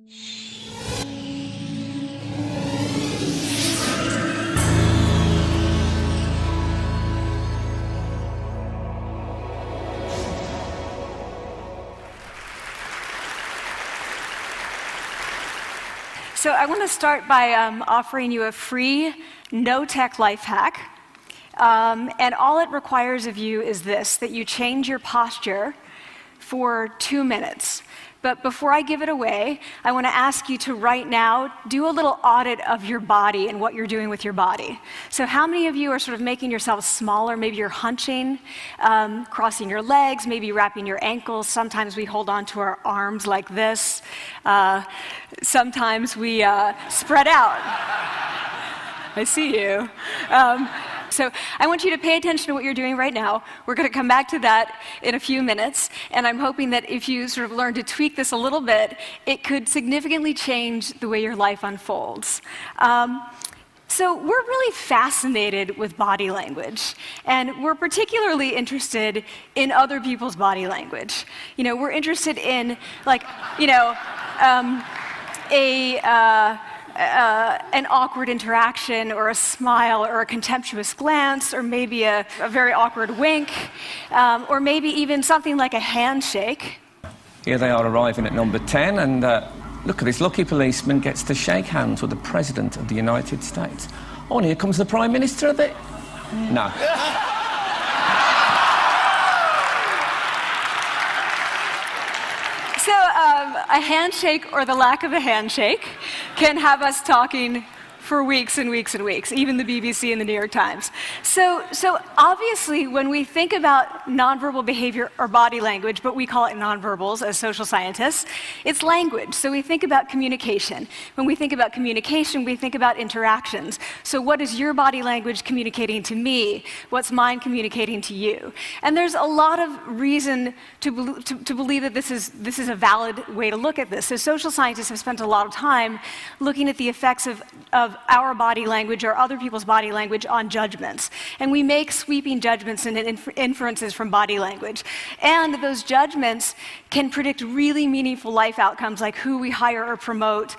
So I want to start by offering you a free, no-tech life hack. And all it requires of you is this, that you change your posture for 2 minutes. But before I give it away, I want to ask you to right now do a little audit of your body and what you're doing with your body. So how many of you are sort of making yourselves smaller? Maybe you're hunching, crossing your legs, maybe wrapping your ankles. Sometimes we hold on to our arms like this. Sometimes we spread out. I see you. So I want you to pay attention to what you're doing right now. We're going to come back to that in a few minutes, and I'm hoping that if you sort of learn to tweak this a little bit, it could significantly change the way your life unfolds. So we're really fascinated with body language, and we're particularly interested in other people's body language. You know, we're interested in, like, you know, an awkward interaction, or a smile, or a contemptuous glance, or maybe a very awkward wink, or maybe even something like a handshake. Here they are arriving at number 10, and look at this lucky policeman gets to shake hands with the President of the United States. Oh, and here comes the Prime Minister of it. No. So a handshake, or the lack of a handshake, can have us talking for weeks and weeks and weeks, even the BBC and the New York Times. So obviously, when we think about nonverbal behavior or body language, but we call it nonverbals as social scientists, it's language. So we think about communication. When we think about communication, we think about interactions. So what is your body language communicating to me? What's mine communicating to you? And there's a lot of reason to believe that this is a valid way to look at this. So social scientists have spent a lot of time looking at the effects of our body language or other people's body language on judgments. And we make sweeping judgments and inferences from body language. And those judgments can predict really meaningful life outcomes, like who we hire or promote,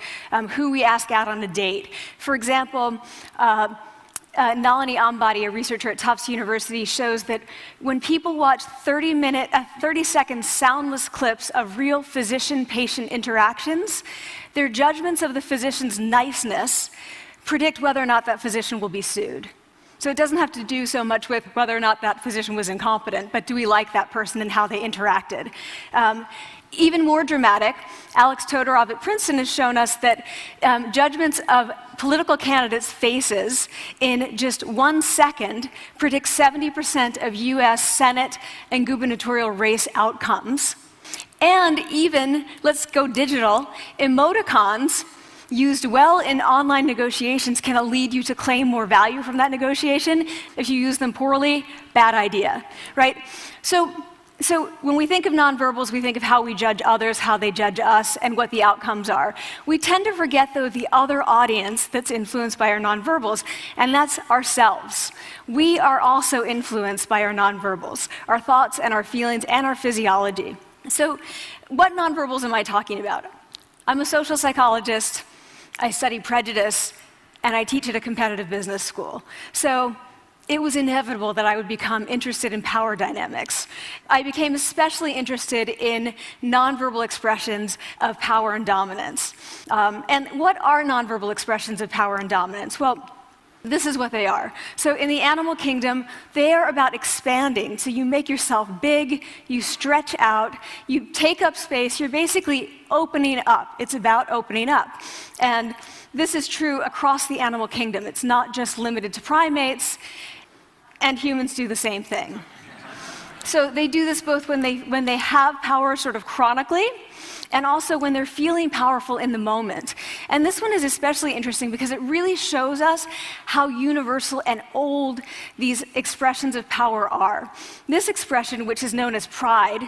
who we ask out on a date. For example, Nalini Ambady, a researcher at Tufts University, shows that when people watch 30-second soundless clips of real physician-patient interactions, their judgments of the physician's niceness predict whether or not that physician will be sued. So it doesn't have to do so much with whether or not that physician was incompetent, but do we like that person and how they interacted? Even more dramatic, Alex Todorov at Princeton has shown us that judgments of political candidates' faces in just 1 second predict 70% of US Senate and gubernatorial race outcomes. And even, let's go digital, emoticons used well in online negotiations can lead you to claim more value from that negotiation. If you use them poorly, bad idea, right? So when we think of nonverbals, we think of how we judge others, how they judge us, and what the outcomes are. We tend to forget, though, the other audience that's influenced by our nonverbals, and that's ourselves. We are also influenced by our nonverbals, our thoughts and our feelings and our physiology. So what nonverbals am I talking about? I'm a social psychologist, I study prejudice, and I teach at a competitive business school. So it was inevitable that I would become interested in power dynamics. I became especially interested in nonverbal expressions of power and dominance. And what are nonverbal expressions of power and dominance? Well, this is what they are. So in the animal kingdom, they are about expanding. So you make yourself big, you stretch out, you take up space, you're basically opening up. It's about opening up. And this is true across the animal kingdom. It's not just limited to primates, and humans do the same thing. So they do this both when they have power sort of chronically, and also when they're feeling powerful in the moment. And this one is especially interesting because it really shows us how universal and old these expressions of power are. This expression, which is known as pride,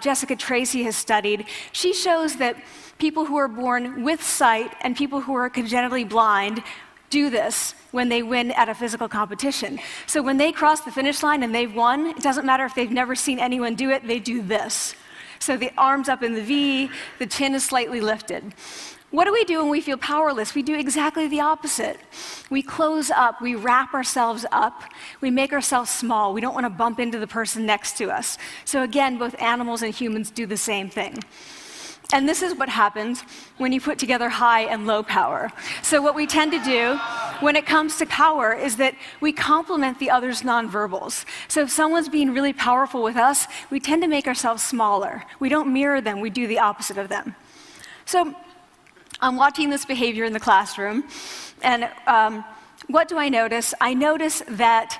Jessica Tracy has studied, she shows that people who are born with sight and people who are congenitally blind do this when they win at a physical competition. So when they cross the finish line and they've won, it doesn't matter if they've never seen anyone do it, they do this. So the arms up in the V, the chin is slightly lifted. What do we do when we feel powerless? We do exactly the opposite. We close up, we wrap ourselves up, we make ourselves small. We don't want to bump into the person next to us. So again, both animals and humans do the same thing. And this is what happens when you put together high and low power. So what we tend to do when it comes to power is that we complement the other's nonverbals. So if someone's being really powerful with us, we tend to make ourselves smaller. We don't mirror them, we do the opposite of them. So I'm watching this behavior in the classroom, and what do I notice? I notice that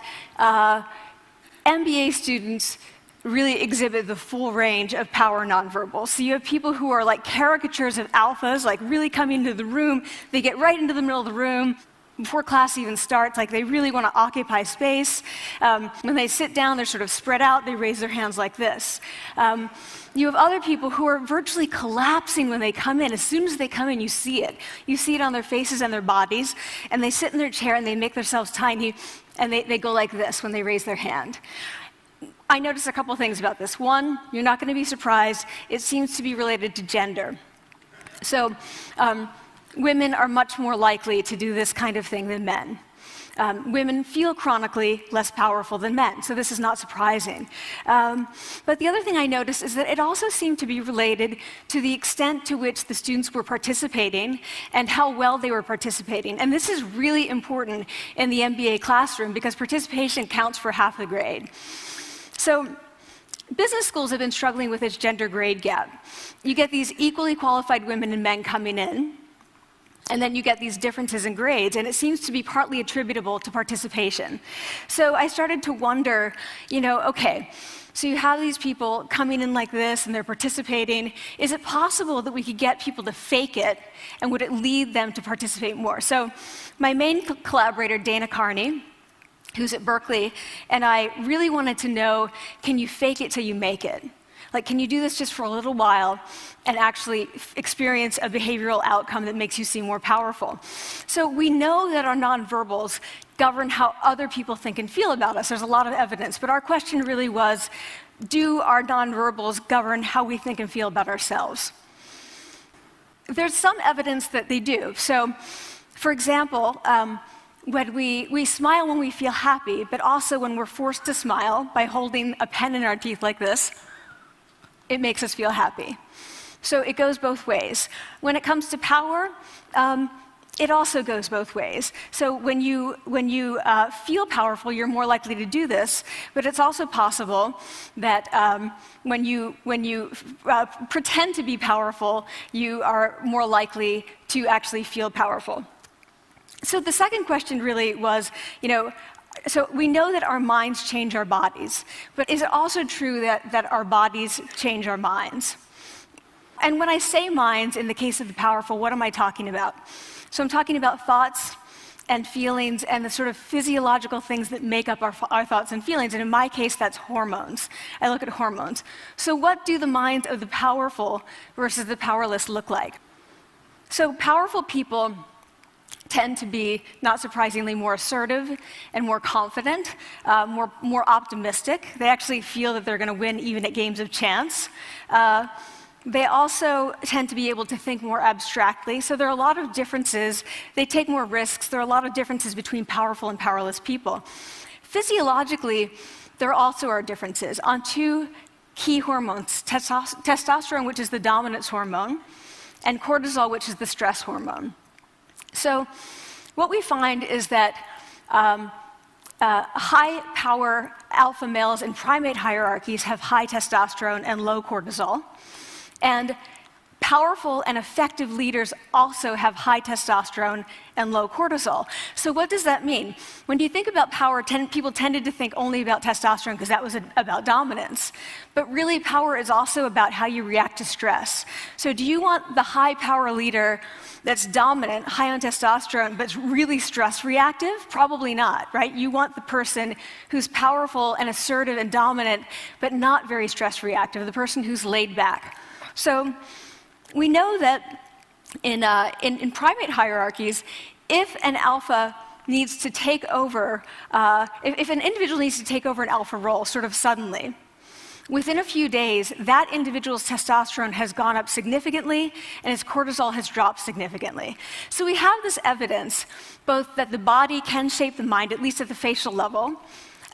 MBA students really exhibit the full range of power nonverbals. So you have people who are like caricatures of alphas, like really coming into the room, they get right into the middle of the room. Before class even starts, like they really want to occupy space. When they sit down, they're sort of spread out, they raise their hands like this. You have other people who are virtually collapsing when they come in. As soon as they come in, you see it. You see it on their faces and their bodies, and they sit in their chair and they make themselves tiny, and they go like this when they raise their hand. I noticed a couple things about this. One, you're not going to be surprised, it seems to be related to gender. So, women are much more likely to do this kind of thing than men. Women feel chronically less powerful than men, so this is not surprising. But the other thing I noticed is that it also seemed to be related to the extent to which the students were participating and how well they were participating. And this is really important in the MBA classroom because participation counts for half the grade. So business schools have been struggling with its gender grade gap. You get these equally qualified women and men coming in, and then you get these differences in grades, and it seems to be partly attributable to participation. So I started to wonder, okay, so you have these people coming in like this, and they're participating. Is it possible that we could get people to fake it, and would it lead them to participate more? So my main collaborator, Dana Carney, who's at Berkeley, and I really wanted to know, can you fake it till you make it? Like, can you do this just for a little while and actually experience a behavioral outcome that makes you seem more powerful? So we know that our nonverbals govern how other people think and feel about us. There's a lot of evidence, but our question really was, do our nonverbals govern how we think and feel about ourselves? There's some evidence that they do. So, for example, when we smile when we feel happy, but also when we're forced to smile by holding a pen in our teeth like this, it makes us feel happy. So it goes both ways. When it comes to power, it also goes both ways. So when you feel powerful, you're more likely to do this, but it's also possible that when you pretend to be powerful, you are more likely to actually feel powerful. So the second question really was, so we know that our minds change our bodies, but is it also true that our bodies change our minds? And when I say minds, in the case of the powerful, what am I talking about? So I'm talking about thoughts and feelings and the sort of physiological things that make up our thoughts and feelings, and in my case, that's hormones. I look at hormones. So what do the minds of the powerful versus the powerless look like? So powerful people tend to be, not surprisingly, more assertive and more confident, more optimistic. They actually feel that they're going to win even at games of chance. They also tend to be able to think more abstractly. So there are a lot of differences. They take more risks. There are a lot of differences between powerful and powerless people. Physiologically, there also are differences on two key hormones, testosterone, which is the dominance hormone, and cortisol, which is the stress hormone. So what we find is that high-power alpha males in primate hierarchies have high testosterone and low cortisol, and powerful and effective leaders also have high testosterone and low cortisol. So what does that mean? When you think about power, people tended to think only about testosterone because that was about dominance. But really, power is also about how you react to stress. So do you want the high-power leader that's dominant, high on testosterone, but really stress reactive? Probably not, right? You want the person who's powerful and assertive and dominant, but not very stress reactive, the person who's laid back. So we know that in primate hierarchies, if an alpha needs to take over, if an individual needs to take over an alpha role sort of suddenly, within a few days, that individual's testosterone has gone up significantly and his cortisol has dropped significantly. So we have this evidence, both that the body can shape the mind, at least at the facial level,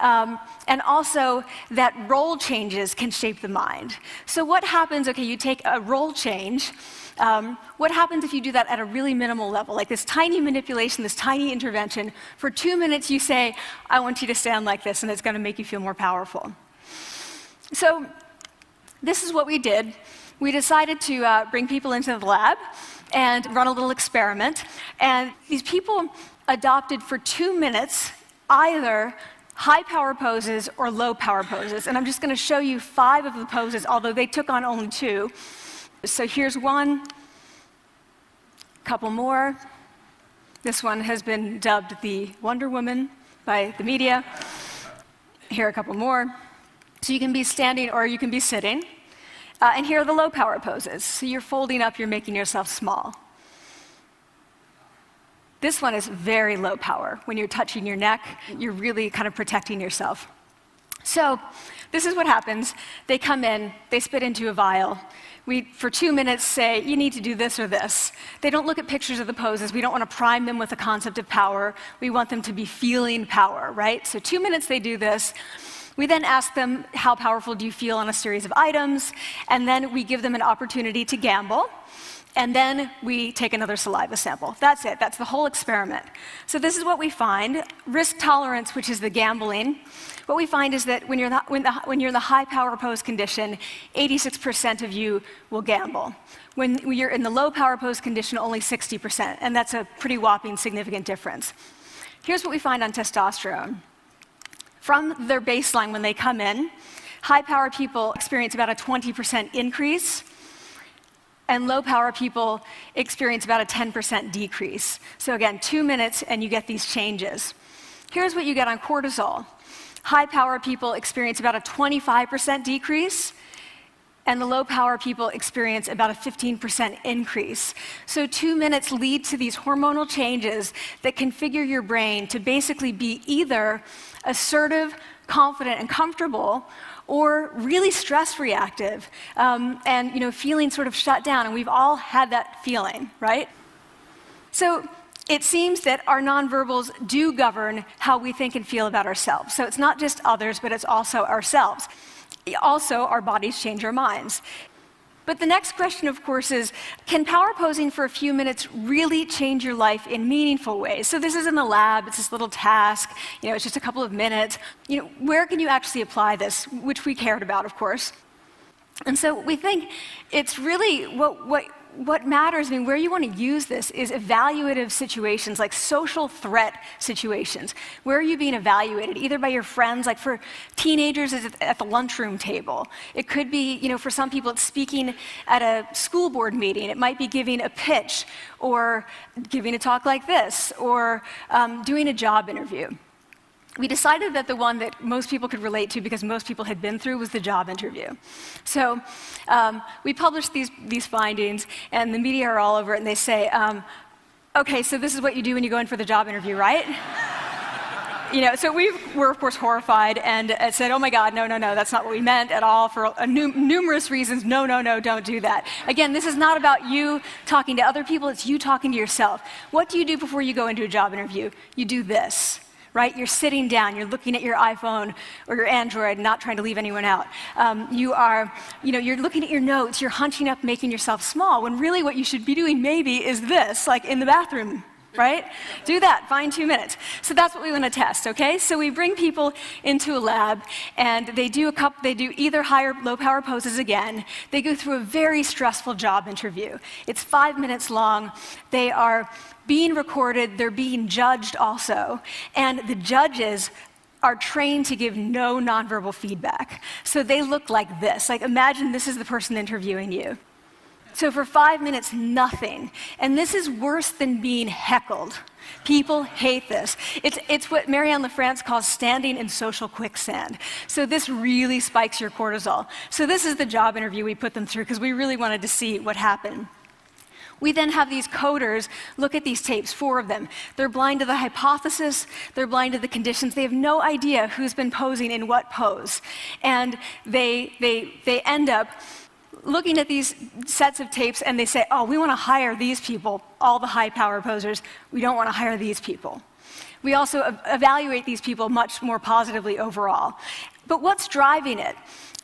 and also that role changes can shape the mind. So what happens, okay, you take a role change, what happens if you do that at a really minimal level, like this tiny manipulation, this tiny intervention? For 2 minutes you say, I want you to stand like this, and it's going to make you feel more powerful. So this is what we did. We decided to bring people into the lab and run a little experiment. And these people adopted for 2 minutes either high power poses or low power poses. And I'm just going to show you 5 of the poses, although they took on only 2. So here's one, a couple more. This one has been dubbed the Wonder Woman by the media. Here are a couple more. So you can be standing or you can be sitting. And here are the low power poses. So you're folding up, you're making yourself small. This one is very low power. When you're touching your neck, you're really kind of protecting yourself. So this is what happens. They come in, they spit into a vial. We, for 2 minutes, say, you need to do this or this. They don't look at pictures of the poses. We don't want to prime them with the concept of power. We want them to be feeling power, right? So 2 minutes they do this. We then ask them, how powerful do you feel on a series of items? And then we give them an opportunity to gamble. And then we take another saliva sample. That's it. That's the whole experiment. So this is what we find. Risk tolerance, which is the gambling. What we find is that when you're in the high power pose condition, 86% of you will gamble. When you're in the low power pose condition, only 60%. And that's a pretty whopping significant difference. Here's what we find on testosterone. From their baseline when they come in, high power people experience about a 20% increase, and low power people experience about a 10% decrease. So again, 2 minutes and you get these changes. Here's what you get on cortisol. High power people experience about a 25% decrease, and the low power people experience about a 15% increase. So 2 minutes lead to these hormonal changes that configure your brain to basically be either assertive, confident, and comfortable, or really stress reactive, and feeling sort of shut down. And we've all had that feeling, right? So it seems that our nonverbals do govern how we think and feel about ourselves. So it's not just others, but it's also ourselves. Also, our bodies change our minds. But the next question, of course, is, can power posing for a few minutes really change your life in meaningful ways? So this is in the lab, it's this little task, it's just a couple of minutes. Where can you actually apply this, which we cared about, of course. And so we think it's really what matters, where you want to use this is evaluative situations, like social threat situations. Where are you being evaluated? Either by your friends, like for teenagers, it's at the lunchroom table. It could be, for some people, it's speaking at a school board meeting. It might be giving a pitch, or giving a talk like this, or doing a job interview. We decided that the one that most people could relate to, because most people had been through, was the job interview. So we published these findings, and the media are all over it, and they say, okay, so this is what you do when you go in for the job interview, right? So we were, of course, horrified and said, oh my God, no, that's not what we meant at all, for numerous reasons. No, don't do that. Again, this is not about you talking to other people, it's you talking to yourself. What do you do before you go into a job interview? You do this. Right? You're sitting down, you're looking at your iPhone or your Android, not trying to leave anyone out. You're looking at your notes, you're hunching up, making yourself small, when really what you should be doing maybe is this, like in the bathroom, right? Do that, find 2 minutes. So that's what we want to test, okay? So we bring people into a lab, and they do either high or low power poses again. They go through a very stressful job interview. It's 5 minutes long. They are being recorded, they're being judged also, and the judges are trained to give no nonverbal feedback. So they look like this. Like, imagine this is the person interviewing you. So for 5 minutes, nothing. And this is worse than being heckled. People hate this. It's what Marianne LaFrance calls standing in social quicksand. So this really spikes your cortisol. So this is the job interview we put them through, because we really wanted to see what happened. We then have these coders look at these tapes, 4 of them. They're blind to the hypothesis, they're blind to the conditions. They have no idea who's been posing in what pose. And they end up looking at these sets of tapes and they say, oh, we want to hire these people, all the high power posers. We don't want to hire these people. We also evaluate these people much more positively overall. But what's driving it?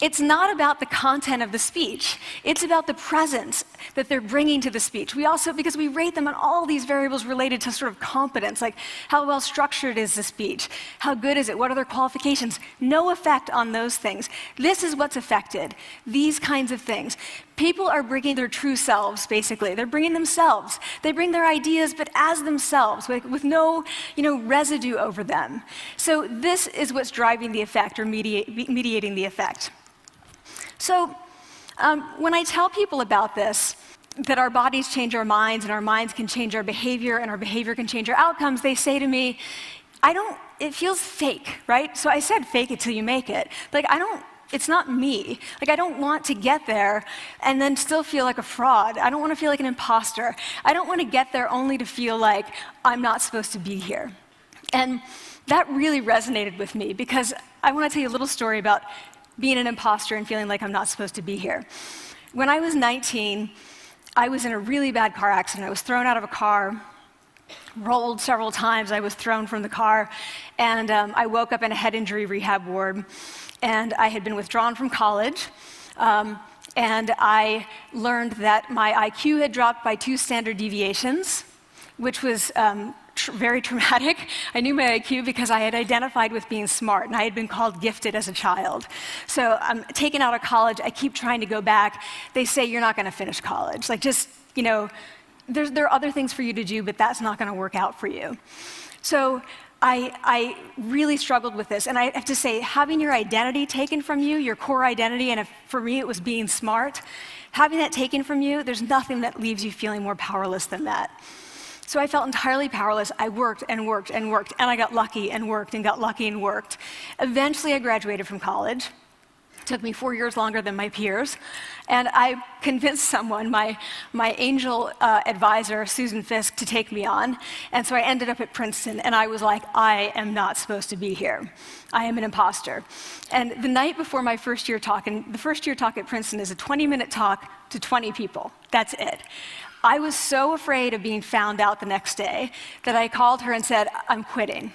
It's not about the content of the speech. It's about the presence that they're bringing to the speech. We also, because we rate them on all these variables related to sort of competence, like how well structured is the speech? How good is it? What are their qualifications? No effect on those things. This is what's affected, these kinds of things. People are bringing their true selves, basically. They're bringing themselves. They bring their ideas, but as themselves, with no residue over them. So this is what's driving the effect or mediating the effect. So when I tell people about this, that our bodies change our minds and our minds can change our behavior and our behavior can change our outcomes, they say to me, it feels fake, right? So I said fake it till you make it. Like, it's not me. Like, I don't want to get there and then still feel like a fraud. I don't want to feel like an imposter. I don't want to get there only to feel like I'm not supposed to be here. And that really resonated with me because I want to tell you a little story about being an imposter and feeling like I'm not supposed to be here. When I was 19, I was in a really bad car accident. I was thrown out of a car, rolled several times. I was thrown from the car, and I woke up in a head injury rehab ward. And I had been withdrawn from college, and I learned that my IQ had dropped by 2 standard deviations, which was very traumatic. I knew my IQ because I had identified with being smart, and I had been called gifted as a child. So I'm taken out of college. I keep trying to go back. They say, you're not going to finish college. Like, just, there are other things for you to do, but that's not going to work out for you. So I really struggled with this. And I have to say, having your identity taken from you, your core identity, and for me it was being smart, having that taken from you, there's nothing that leaves you feeling more powerless than that. So I felt entirely powerless. I worked and worked and worked, and I got lucky and worked and got lucky and worked. Eventually I graduated from college. It took me 4 years longer than my peers. And I convinced someone, my angel advisor, Susan Fisk, to take me on. And so I ended up at Princeton, and I was like, I am not supposed to be here. I am an imposter. And the night before my first year talk, and the first year talk at Princeton is a 20-minute talk to 20 people. That's it. I was so afraid of being found out the next day that I called her and said, I'm quitting.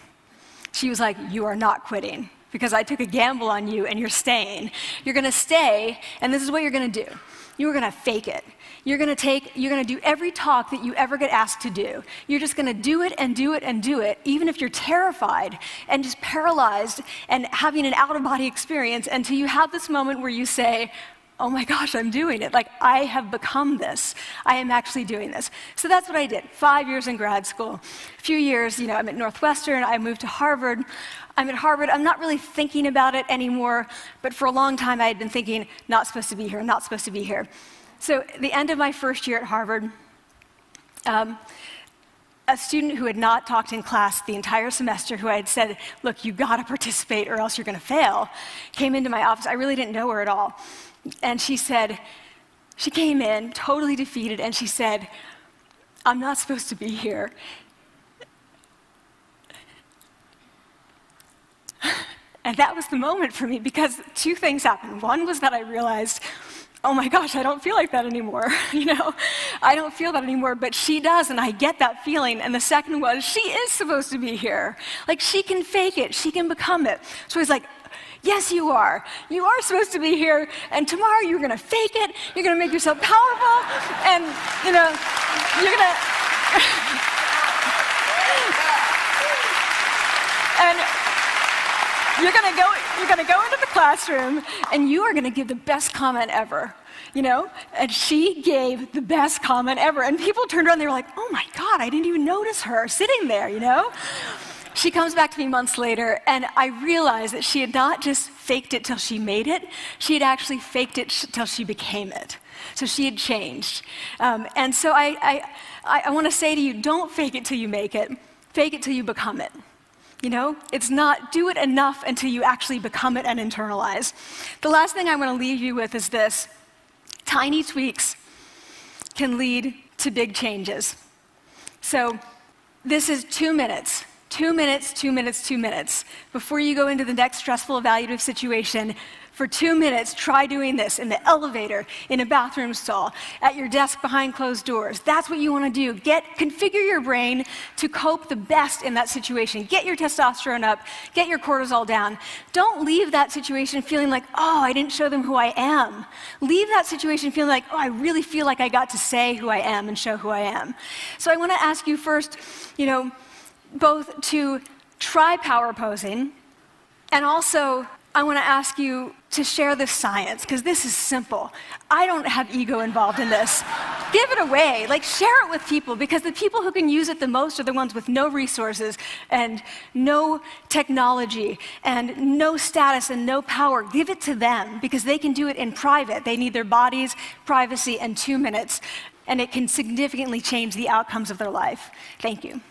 She was like, you are not quitting, because I took a gamble on you and you're staying. You're going to stay, and this is what you're going to do. You're going to fake it. You're going to do every talk that you ever get asked to do. You're just going to do it and do it and do it, even if you're terrified and just paralyzed and having an out-of-body experience, until you have this moment where you say, oh my gosh, I'm doing it. Like, I have become this. I am actually doing this. So that's what I did. 5 years in grad school. A few years, I'm at Northwestern. I moved to Harvard. I'm at Harvard. I'm not really thinking about it anymore, but for a long time I had been thinking, not supposed to be here, not supposed to be here. So at the end of my first year at Harvard, a student who had not talked in class the entire semester, who I had said, look, you got to participate or else you're going to fail, came into my office. I really didn't know her at all. And she came in totally defeated, and she said, I'm not supposed to be here. And that was the moment for me, because 2 things happened. One was that I realized, oh my gosh, I don't feel like that anymore. I don't feel that anymore, but she does, and I get that feeling. And the second was, she is supposed to be here. Like, she can fake it, she can become it. So I was like, yes, you are. You are supposed to be here, and tomorrow you're going to fake it, you're going to make yourself powerful, and, you're going to... and you're going to go into the classroom, and you are going to give the best comment ever, And she gave the best comment ever, and people turned around, they were like, oh my God, I didn't even notice her sitting there, She comes back to me months later, and I realized that she had not just faked it till she made it, she had actually faked it till she became it. So she had changed. And so I want to say to you, don't fake it till you make it. Fake it till you become it. It's not do it enough until you actually become it and internalize. The last thing I want to leave you with is this. Tiny tweaks can lead to big changes. So this is 2 minutes. 2 minutes, 2 minutes, 2 minutes. Before you go into the next stressful evaluative situation, for 2 minutes, try doing this in the elevator, in a bathroom stall, at your desk behind closed doors. That's what you want to do. Configure your brain to cope the best in that situation. Get your testosterone up, get your cortisol down. Don't leave that situation feeling like, oh, I didn't show them who I am. Leave that situation feeling like, oh, I really feel like I got to say who I am and show who I am. So I want to ask you first, both to try power posing, and also I want to ask you to share this science, because this is simple. I don't have ego involved in this. Give it away. Share it with people, because the people who can use it the most are the ones with no resources and no technology and no status and no power. Give it to them, because they can do it in private. They need their bodies, privacy, and 2 minutes, and it can significantly change the outcomes of their life. Thank you.